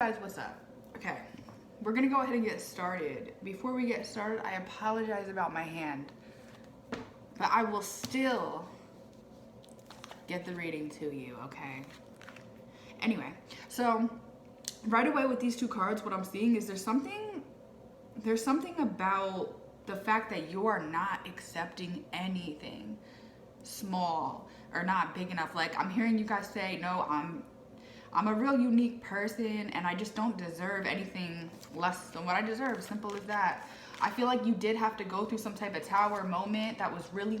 guys, what's up? Okay, we're gonna go ahead and get started. Before we get started, I apologize about my hand, but I will still get the reading to you, okay? Anyway, so right away with these two cards, what I'm seeing is there's something about the fact that you are not accepting anything small or not big enough. Like, I'm hearing you guys say, no, I'm a real unique person and I just don't deserve anything less than what I deserve. Simple as that. I feel like you did have to go through some type of tower moment that was really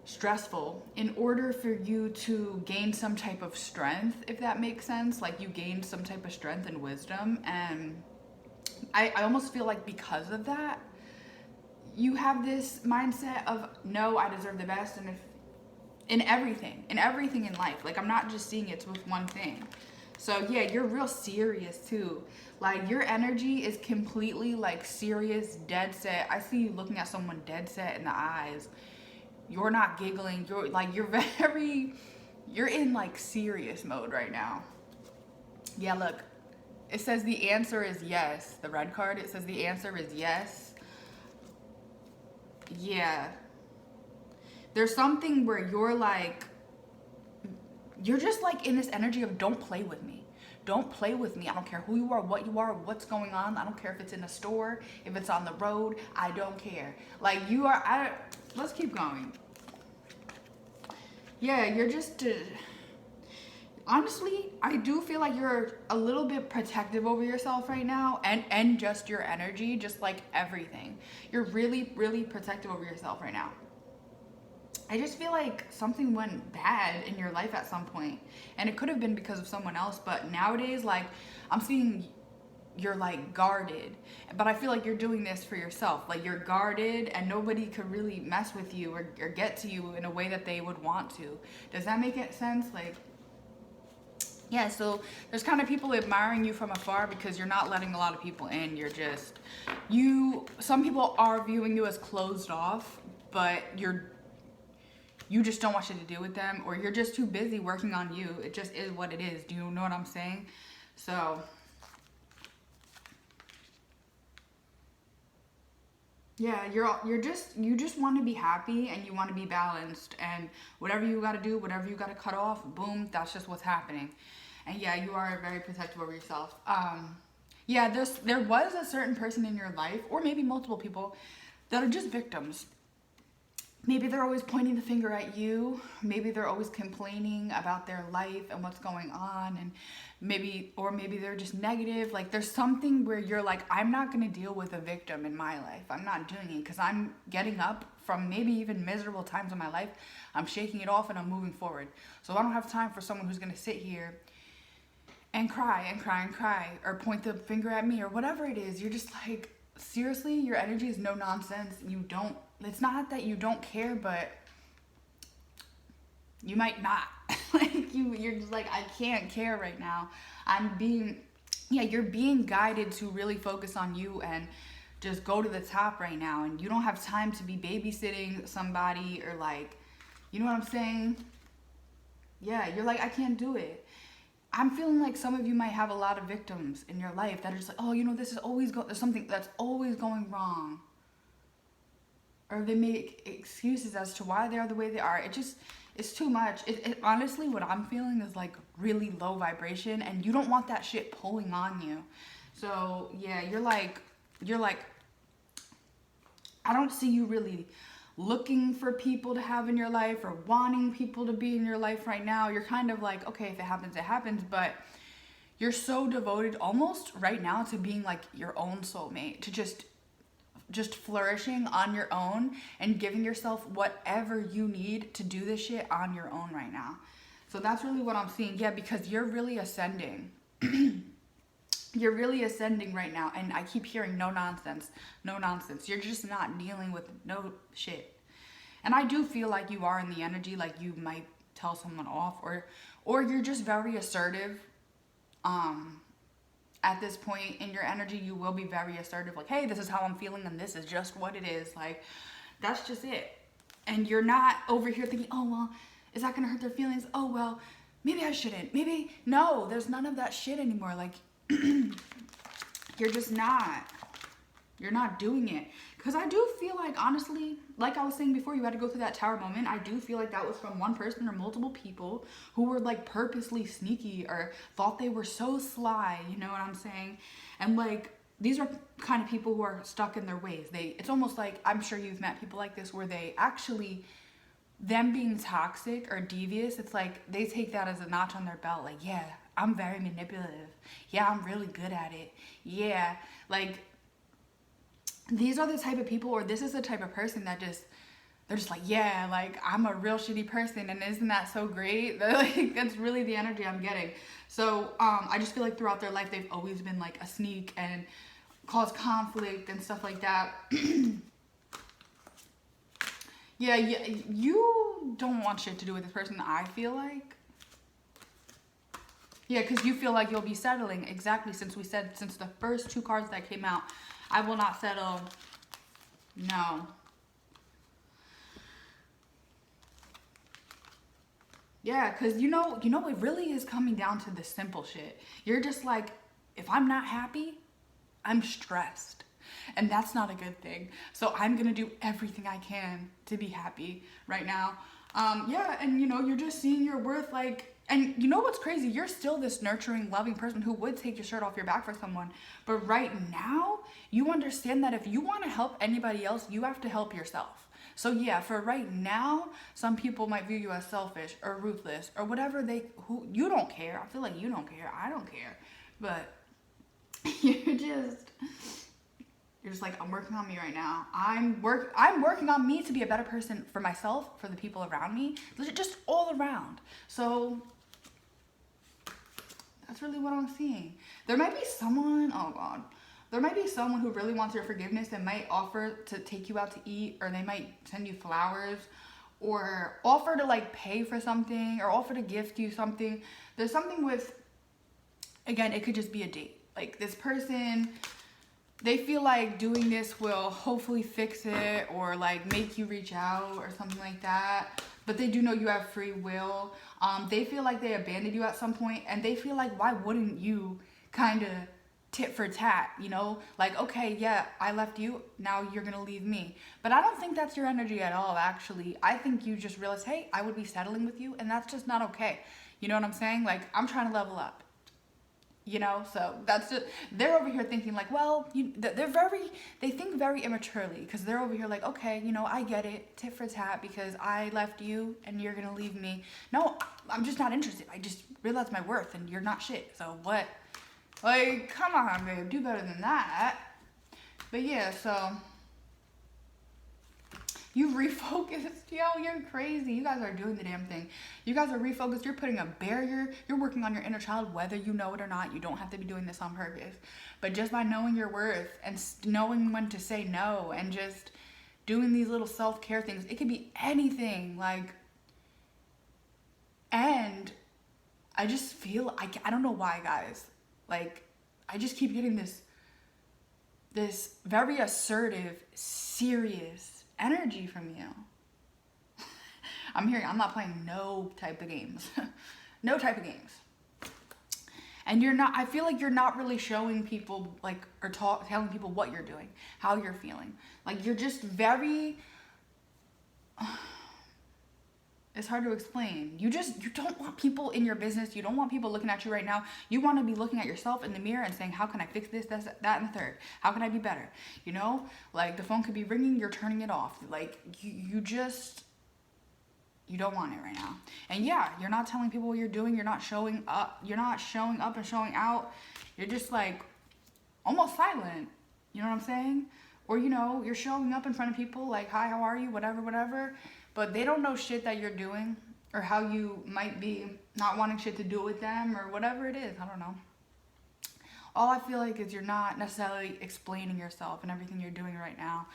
stressful in order for you to gain some type of strength, if that makes sense. Like, you gained some type of strength and wisdom, and I almost feel like because of that, you have this mindset of, no, I deserve the best, and if in everything in life. Like, I'm not just seeing it with one thing. So yeah, you're real serious too. Like, your energy is completely like serious, dead set. I see you looking at someone dead set in the eyes. You're not giggling. You're in like serious mode right now. Yeah, look, it says the answer is yes. The red card, it says the answer is yes. Yeah. There's something where you're just like in this energy of, don't play with me. Don't play with me. I don't care who you are, what's going on. I don't care if it's in a store, if it's on the road. I don't care. Like, you are, let's keep going. Yeah, you're just, honestly, I do feel like you're a little bit protective over yourself right now, and just your energy, just like everything. You're really, really protective over yourself right now. I just feel like something went bad in your life at some point, and it could have been because of someone else, but nowadays, like, I'm seeing you're like guarded, but I feel like you're doing this for yourself. Like, you're guarded and nobody could really mess with you or get to you in a way that they would want to. Does that make sense? Like, yeah, so there's kind of people admiring you from afar because you're not letting a lot of people in. You're just, some people are viewing you as closed off, but you just don't want shit to do with them, or you're just too busy working on you. It just is what it is. Do you know what I'm saying? So yeah, you just want to be happy and you want to be balanced, and whatever you got to do, whatever you got to cut off, boom, that's just what's happening. And yeah, you are very protective over yourself. Yeah, there was a certain person in your life, or maybe multiple people, that are just victims. Maybe they're always pointing the finger at you. Maybe they're always complaining about their life and what's going on, and maybe they're just negative. Like, there's something where you're like, I'm not going to deal with a victim in my life. I'm not doing it, because I'm getting up from maybe even miserable times in my life. I'm shaking it off and I'm moving forward. So I don't have time for someone who's going to sit here and cry and cry and cry, or point the finger at me, or whatever it is. You're just like, seriously, your energy is no nonsense. It's not that you don't care, but you might not. Like, you're just like, I can't care right now. You're being guided to really focus on you and just go to the top right now. And you don't have time to be babysitting somebody, or like, you know what I'm saying? Yeah, you're like, I can't do it. I'm feeling like some of you might have a lot of victims in your life that are just like, oh, this is always there's something that's always going wrong. Or they make excuses as to why they are the way they are. It's too much. Honestly, what I'm feeling is like really low vibration, and you don't want that shit pulling on you. So yeah, you're like, I don't see you really looking for people to have in your life or wanting people to be in your life right now. You're kind of like, okay, if it happens, it happens. But you're so devoted almost right now to being like your own soulmate, to just flourishing on your own and giving yourself whatever you need to do this shit on your own right now. So that's really what I'm seeing. Yeah, because you're really ascending. You're really ascending right now, and I keep hearing no nonsense. You're just not dealing with no shit. And I do feel like you are in the energy, like you might tell someone off, or you're just very assertive. At this point in your energy, you will be very assertive, like, hey, this is how I'm feeling, and this is just what it is. Like, that's just it. And you're not over here thinking, oh, well, is that gonna hurt their feelings? Oh, well, maybe I shouldn't. Maybe, no, there's none of that shit anymore. Like, you're just not. You're not doing it. Because I do feel like, honestly, like I was saying before, you had to go through that tower moment. I do feel like that was from one person or multiple people who were like purposely sneaky or thought they were so sly, you know what I'm saying? And like, these are kind of people who are stuck in their ways. It's almost like, I'm sure you've met people like this where they actually, them being toxic or devious, it's like they take that as a notch on their belt. Like, yeah, I'm very manipulative. Yeah, I'm really good at it. Yeah, like, these are the type of people, or this is the type of person that they're just like, yeah, like, I'm a real shitty person, and isn't that so great? Like, that's really the energy I'm getting. So I just feel like throughout their life they've always been like a sneak and cause conflict and stuff like that. Yeah, you don't want shit to do with this person, I feel like. Yeah, because you feel like you'll be settling. Exactly, since the first 2 cards that came out, I will not settle. No. Yeah, because you know, it really is coming down to the simple shit. You're just like, if I'm not happy, I'm stressed. And that's not a good thing. So I'm going to do everything I can to be happy right now. Yeah, and you know, you're just seeing your worth, like, and you know what's crazy? You're still this nurturing, loving person who would take your shirt off your back for someone. But right now, you understand that if you want to help anybody else, you have to help yourself. So yeah, for right now, some people might view you as selfish or ruthless or whatever you don't care. I feel like you don't care. I don't care. But you're just like, I'm working on me right now. I'm working on me to be a better person for myself, for the people around me, just all around. So that's really what I'm seeing. There might be someone, oh God, there might be someone who really wants your forgiveness and might offer to take you out to eat, or they might send you flowers, or offer to like pay for something, or offer to gift you something. There's something with, again, it could just be a date. Like, this person, they feel like doing this will hopefully fix it, or like make you reach out or something like that. But they do know you have free will. They feel like they abandoned you at some point, and they feel like, why wouldn't you kind of tit for tat, you know? Like, okay, yeah, I left you, now you're gonna leave me. But I don't think that's your energy at all, actually. I think you just realize, hey, I would be settling with you, and that's just not okay. You know what I'm saying? Like, I'm trying to level up. You know, so that's just, they're over here thinking like, well, they think very immaturely, because they're over here like, okay, you know, I get it, tit for tat, because I left you and you're gonna leave me. No, I'm just not interested. I just realized my worth and you're not shit. So what? Like, come on, babe, do better than that. But yeah, so you've refocused. Yo, you're crazy. You guys are doing the damn thing. You guys are refocused. You're putting a barrier. You're working on your inner child, whether you know it or not. You don't have to be doing this on purpose. But just by knowing your worth and knowing when to say no, and just doing these little self-care things, it could be anything. Like, and I just feel, I don't know why, guys. Like, I just keep getting this very assertive, serious energy from you. I'm not playing no type of games. No type of games. And I feel like you're not really showing people, like, or telling people what you're doing, how you're feeling. Like, you're just very, it's hard to explain. You don't want people in your business. You don't want people looking at you right now. You want to be looking at yourself in the mirror and saying, how can I fix this, that, and the third? How can I be better? You know, like, the phone could be ringing, you're turning it off. Like, you don't want it right now. And yeah, you're not telling people what you're doing. You're not showing up. You're not showing up and showing out. You're just like almost silent. You know what I'm saying? Or, you know, you're showing up in front of people like, hi, how are you? Whatever. But they don't know shit that you're doing, or how you might be not wanting shit to do with them, or whatever it is. I don't know. All I feel like is you're not necessarily explaining yourself and everything you're doing right now.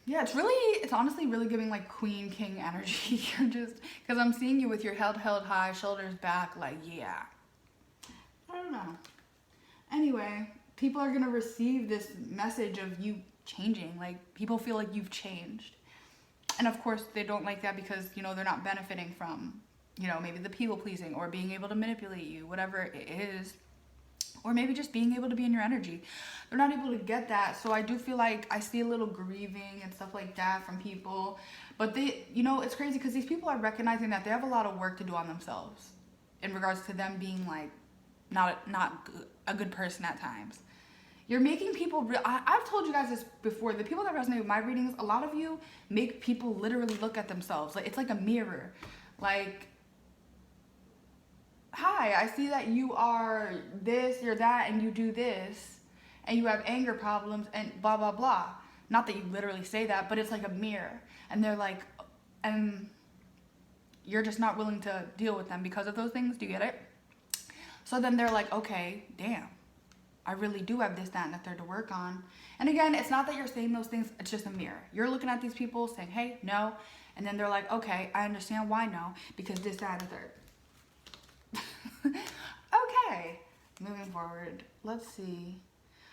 Yeah, it's honestly really giving like queen, king energy. You're just, because I'm seeing you with your head held high, shoulders back, like, yeah. I don't know. Anyway, people are going to receive this message of you changing. Like, people feel like you've changed. And of course, they don't like that because, you know, they're not benefiting from, you know, maybe the people pleasing or being able to manipulate you, whatever it is. Or maybe just being able to be in your energy. They're not able to get that. So I do feel like I see a little grieving and stuff like that from people. But they, you know, it's crazy because these people are recognizing that they have a lot of work to do on themselves in regards to them being like not a good person at times. You're making people I've told you guys this before. The people that resonate with my readings, a lot of you make people literally look at themselves. Like, it's like a mirror. Like, hi, I see that you are this, you're that, and you do this, and you have anger problems, and blah, blah, blah. Not that you literally say that, but it's like a mirror. And they're like, and you're just not willing to deal with them because of those things. Do you get it? So then they're like, okay, damn. I really do have this, that, and the third to work on. And again, it's not that you're saying those things. It's just a mirror. You're looking at these people saying, hey, no. And then they're like, okay, I understand why no. Because this, that, and the third. Okay. Moving forward. Let's see.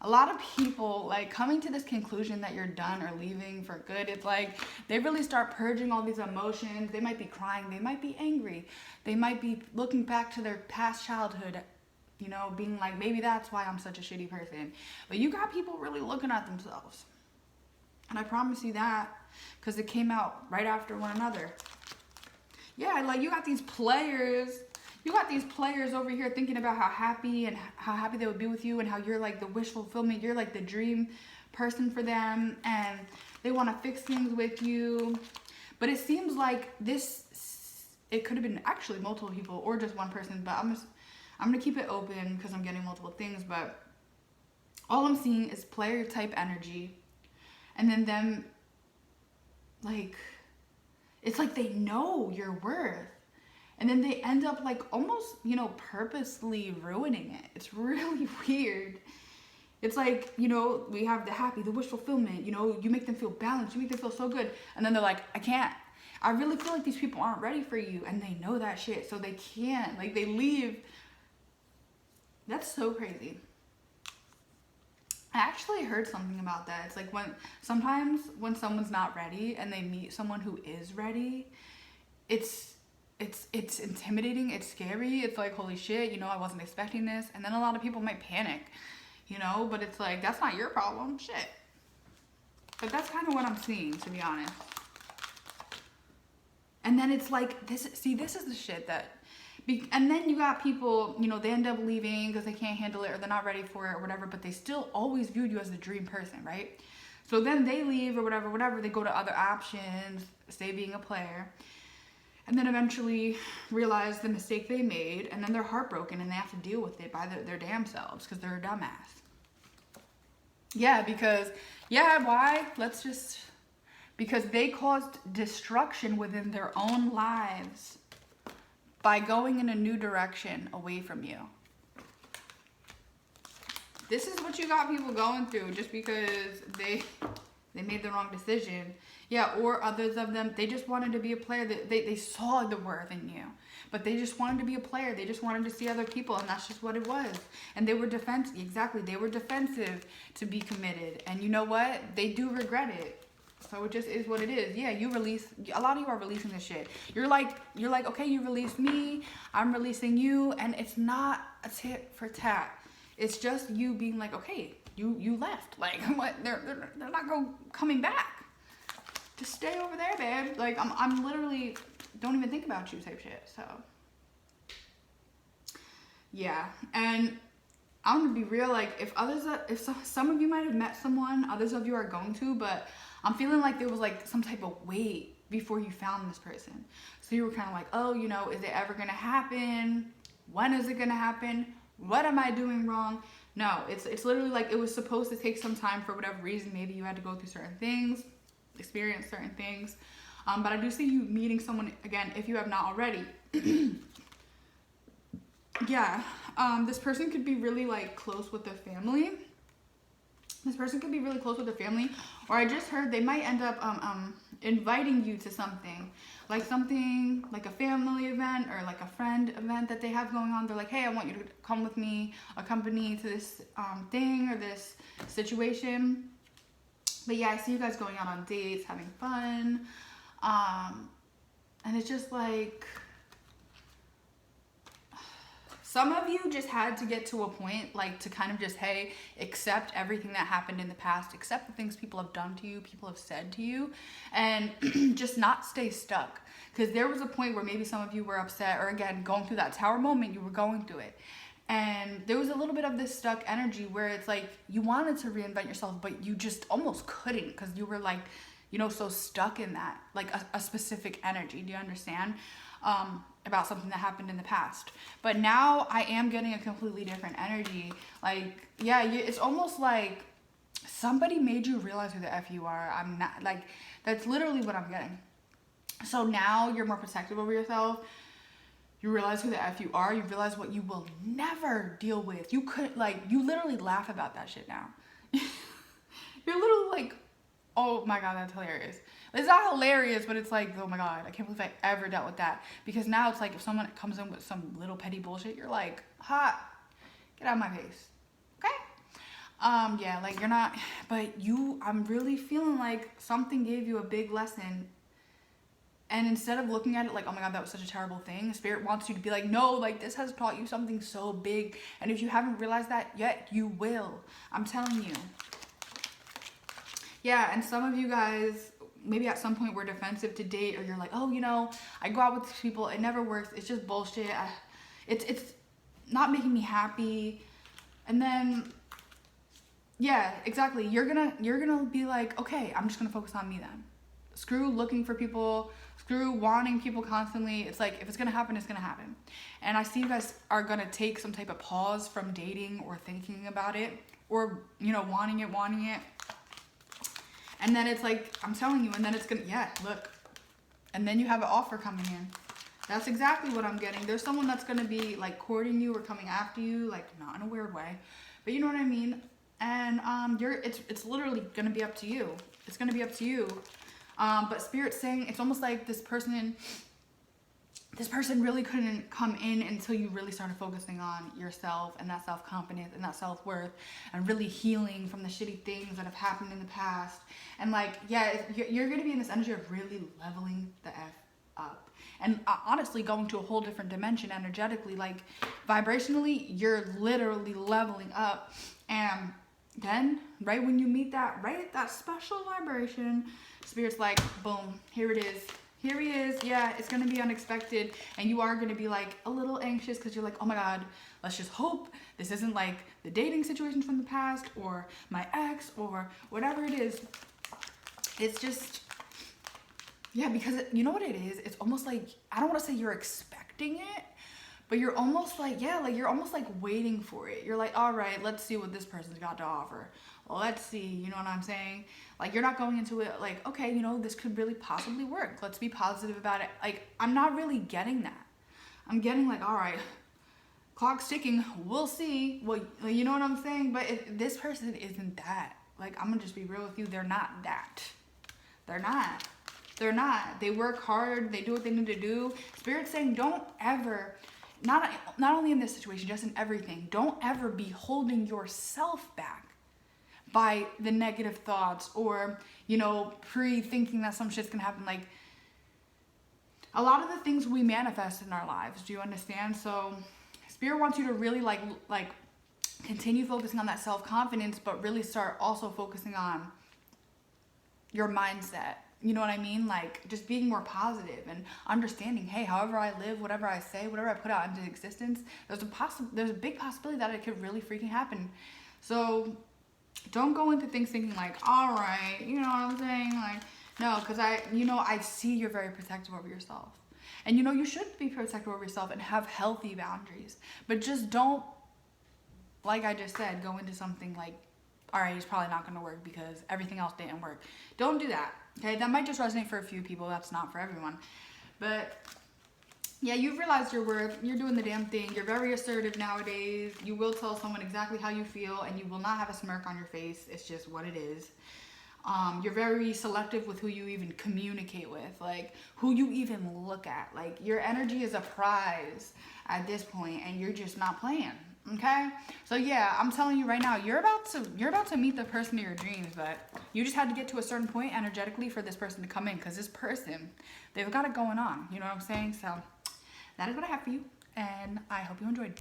A lot of people, like, coming to this conclusion that you're done or leaving for good, it's like they really start purging all these emotions. They might be crying. They might be angry. They might be looking back to their past childhood, you know, being like, maybe that's why I'm such a shitty person. But you got people really looking at themselves. And I promise you that, because it came out right after one another. Yeah, like, you got these players. You got these players over here thinking about how happy they would be with you, and how you're like the wish fulfillment. You're like the dream person for them, and they want to fix things with you. But it seems like it could have been actually multiple people or just one person, but I'm gonna keep it open because I'm getting multiple things. But all I'm seeing is player type energy, and then them, like, it's like they know your worth, and then they end up like almost, you know, purposely ruining it. It's really weird. It's like, you know, we have the happy, the wish fulfillment, you know, you make them feel balanced, you make them feel so good, and then they're like, I can't. I really feel like these people aren't ready for you, and they know that shit, so they can't. Like, they leave. That's so crazy. I actually heard something about that. It's like sometimes when someone's not ready and they meet someone who is ready, it's intimidating, it's scary. It's like, holy shit, you know, I wasn't expecting this. And then a lot of people might panic, you know, but it's like, that's not your problem, shit. But that's kind of what I'm seeing, to be honest. And then it's like, this is the shit that, and then you got people, you know, they end up leaving because they can't handle it or they're not ready for it or whatever, but they still always viewed you as the dream person, right? So then they leave or whatever, they go to other options, say being a player, and then eventually realize the mistake they made, and then they're heartbroken and they have to deal with it by their damn selves because they're a dumbass. Yeah, why? Because they caused destruction within their own lives by going in a new direction away from you. This is what you got people going through just because they made the wrong decision. Yeah, or others of them, they just wanted to be a player. They saw the worth in you, but they just wanted to be a player. They just wanted to see other people, and that's just what it was. And they were defensive. Exactly, they were defensive to be committed. And you know what? They do regret it. So it just is what it is. Yeah, a lot of you are releasing this shit. You're like, okay, you released me, I'm releasing you, and it's not a tit for tat. It's just you being like, okay, you left. Like, what? They're not coming back. Just stay over there, babe. Like, I'm literally don't even think about you type shit. So yeah, and I'm gonna be real. Like, if some of you might have met someone, others of you are going to, but I'm feeling like there was like some type of wait before you found this person. So you were kind of like, oh, you know, is it ever gonna happen? When is it gonna happen? What am I doing wrong? No, it's literally like it was supposed to take some time for whatever reason. Maybe you had to go through certain things, experience certain things. But I do see you meeting someone again if you have not already. Yeah, this person could be really like close with their family. This person could be really close with their family, or I just heard they might end up inviting you to something like a family event or like a friend event that they have going on. They're like, hey, I want you to come with me, accompany to this thing or this situation. But yeah, I see you guys going out on dates, having fun. And it's just like, some of you just had to get to a point, like, to kind of just, hey, accept everything that happened in the past, accept the things people have done to you, people have said to you, and just not stay stuck. Because there was a point where maybe some of you were upset, or again, going through that tower moment, you were going through it. And there was a little bit of this stuck energy where it's like, you wanted to reinvent yourself, but you just almost couldn't, because you were like, you know, so stuck in that, like a specific energy. Do you understand? About something that happened in the past. But now I am getting a completely different energy. Like, yeah, it's almost like somebody made you realize who the F you are. I'm not, like, that's literally what I'm getting. So now you're more protective over yourself. You realize who the F you are. You realize what you will never deal with. You could, like, you literally laugh about that shit now. You're literally like, oh my God, that's hilarious. It's not hilarious, but it's like, oh my God, I can't believe I ever dealt with that. Because now it's like, if someone comes in with some little petty bullshit, you're like, hot, get out of my face. Okay? Yeah, like, you're not, but I'm really feeling like something gave you a big lesson. And instead of looking at it like, oh my God, that was such a terrible thing, Spirit wants you to be like, no, like, this has taught you something so big. And if you haven't realized that yet, you will. I'm telling you. Yeah, and some of you guys, maybe at some point were defensive to date, or you're like, oh, you know, I go out with these people, it never works, it's just bullshit, it's not making me happy. And then, yeah, exactly, you're gonna be like, okay, I'm just gonna focus on me then. Screw looking for people, screw wanting people constantly. It's like, if it's gonna happen, it's gonna happen. And I see you guys are gonna take some type of pause from dating or thinking about it, or, you know, wanting it. And then it's like, I'm telling you, and then it's gonna, yeah, look. And then you have an offer coming in. That's exactly what I'm getting. There's someone that's gonna be like courting you or coming after you, like, not in a weird way, but you know what I mean? And it's literally gonna be up to you. It's gonna be up to you. But Spirit's saying it's almost like this person really couldn't come in until you really started focusing on yourself and that self-confidence and that self-worth, and really healing from the shitty things that have happened in the past. And like, yeah, you're going to be in this energy of really leveling the F up. And honestly, going to a whole different dimension energetically, like vibrationally, you're literally leveling up. And then right when you meet that special vibration, Spirit's like, boom, here it is. Here he is. Yeah, it's going to be unexpected. And you are going to be like a little anxious because you're like, oh my God, let's just hope this isn't like the dating situation from the past or my ex or whatever it is. It's just, yeah, because you know what it is? It's almost like, I don't want to say you're expecting it, but you're almost like, yeah, like you're almost like waiting for it. You're like, all right, let's see what this person's got to offer. Well, let's see, you know what I'm saying? Like, you're not going into it like, okay, you know, this could really possibly work. Let's be positive about it. Like, I'm not really getting that. I'm getting like, all right, clock's ticking. We'll see. Well, you know what I'm saying? But if this person isn't that, like, I'm gonna just be real with you. They're not that. They're not. They're not. They work hard. They do what they need to do. Spirit's saying, don't ever, not only in this situation, just in everything, don't ever be holding yourself back by the negative thoughts, or, you know, pre-thinking that some shit's gonna happen. Like, a lot of the things we manifest in our lives, do you understand? So Spirit wants you to really like continue focusing on that self-confidence, but really start also focusing on your mindset. You know what I mean? Like, just being more positive and understanding, hey, however I live, whatever I say, whatever I put out into existence, there's a big possibility that it could really freaking happen. So don't go into things thinking like, all right, you know what I'm saying? Like, no, because I see you're very protective over yourself. And, you know, you should be protective over yourself and have healthy boundaries. But just don't, like I just said, go into something like, all right, it's probably not going to work because everything else didn't work. Don't do that, okay? That might just resonate for a few people. That's not for everyone. But yeah, you've realized your worth. You're doing the damn thing. You're very assertive nowadays. You will tell someone exactly how you feel, and you will not have a smirk on your face. It's just what it is. You're very selective with who you even communicate with, like who you even look at. Like, your energy is a prize at this point, and you're just not playing. Okay, so yeah, I'm telling you right now, you're about to meet the person of your dreams, but you just had to get to a certain point energetically for this person to come in, because this person, they've got it going on, you know what I'm saying? So that is what I have for you, and I hope you enjoyed.